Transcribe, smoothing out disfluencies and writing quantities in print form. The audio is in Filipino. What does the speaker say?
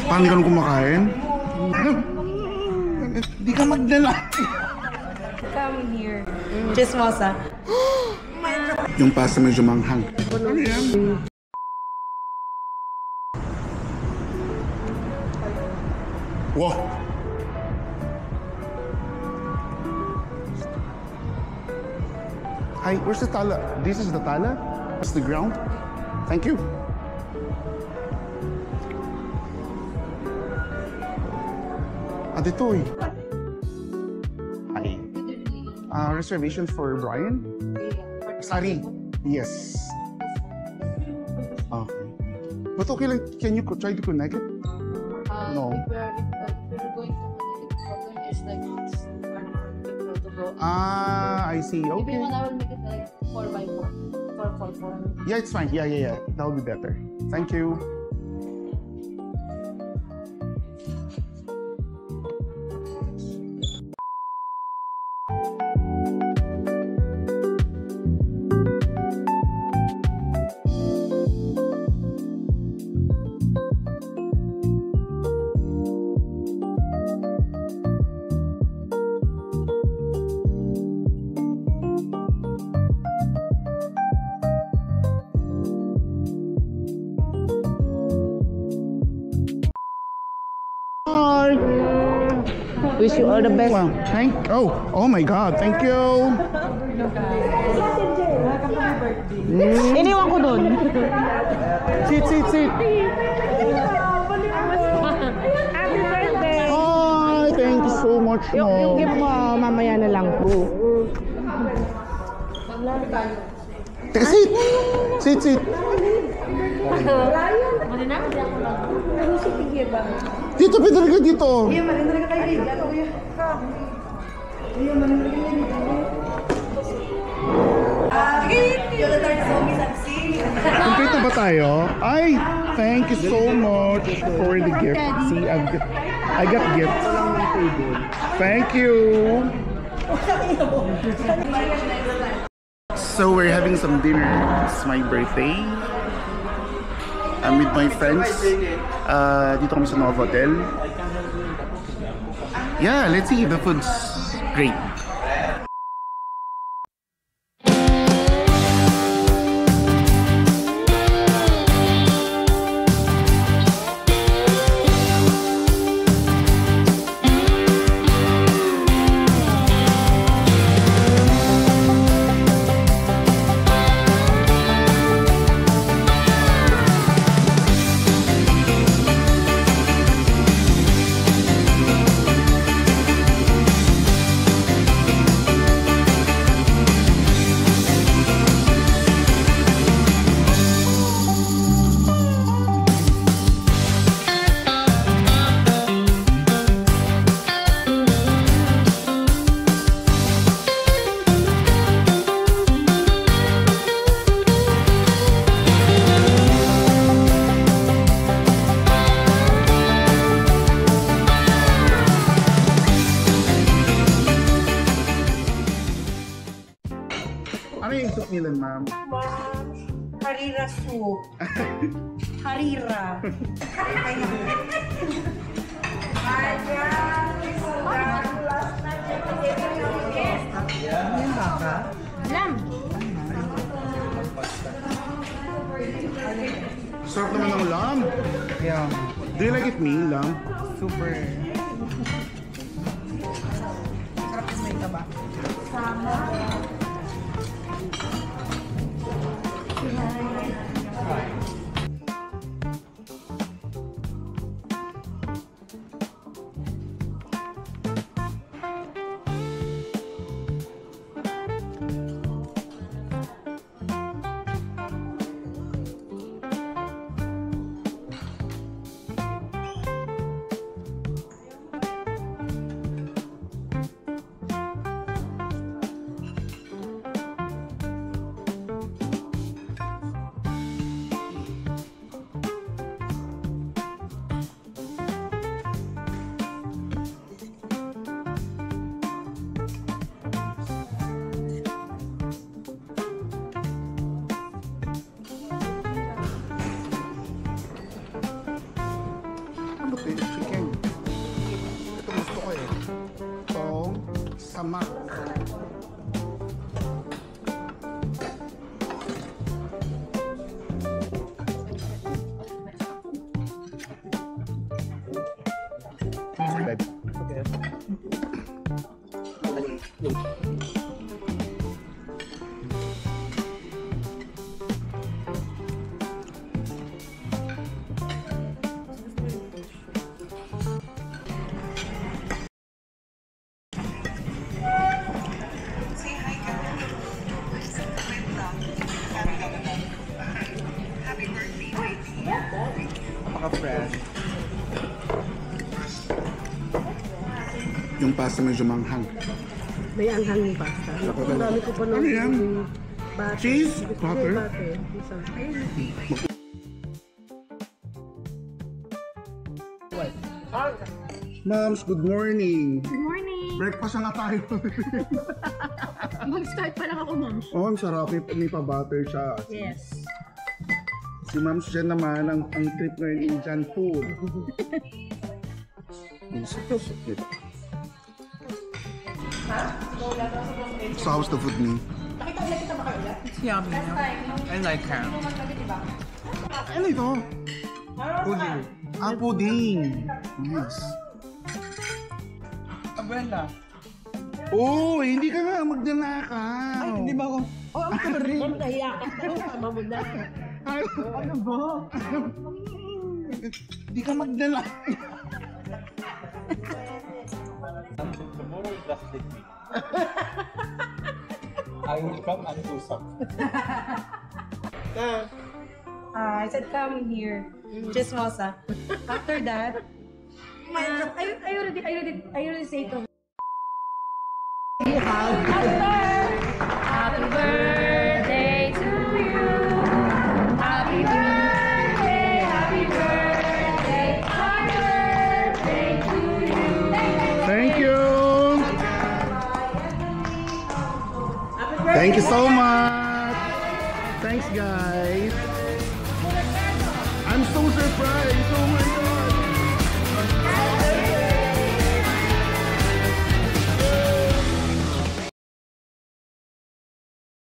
Paano ganun kumakain? Di ka magdala. Come here. Chismosa. Yung pasta medyo manghang. Ano yan? Wow! Hi, where's the tala? This is the tala? It's the ground? Thank you. Dito eh. Hi. Reservation for Brian? Sari. Yes. Okay. But okay lang, can you try to connect it? No. If we're going to connect, the problem is like it's people to go. I see. Maybe Okay. one hour make it like 4x4. 4x4. Yeah, it's fine. Yeah. That would be better. Thank you. Hi. Wish you all the best. Wow. Oh my God. Thank you. Iniwan ko dun. Sit. Happy birthday! Hi. Thank you so much. Yung gift mo, mamaya na lang po. Teka, sit. Dito, Pedro ka dito. Kompleto ba tayo? Ay, thank you so much for the gift. See, I got gifts. Thank you. So we're having some dinner. It's my birthday. I'm with my friends. Dito kami sa Nova Hotel. Yeah, let's see. The food's great. Ano yung soup nila, ma'am? Harira soup. Harira. Yan baka? Lam. Sarap naman ng lamb. Yeah, Do you like it, me, lamb? super. Sarap yung may taba. buti, chicken. Ito gusto ko eh. Itong samak. Napaka-fresh. Yung pasta medyo manghang. May anghang yung pasta. Naku, Talaga. marami ko pa Ano yan? butter. Cheese? Gusto ko Butter? yung butter. Isang- Moms, good morning. Good morning! Breakfast na nga tayo. Mag-start pa lang ako, ma'am. Oh, ang sarap. May pa-butter siya. Yes. Si Ma'am Jen naman, ang trip ngayon Indian food. So how's the food ni? It's yummy. I like her. Ano ito? Pudding. Ah, pudding. Yes. Brenda. Oh, hindi ka nga magnanakaw. Ay, hindi ba ako? Oh, ako ka rin. Ma'am, nahiya ka. Tama mo na. Ano ba? Hindi ka magnanakaw. Tomorrow is last day. I will come and do something. I said, come here. Chismosa. After that, I already say to Happy birthday to you. Happy birthday, happy birthday, happy birthday to you. Thank you. Thank you so much. Thanks, guys. I'm so surprised.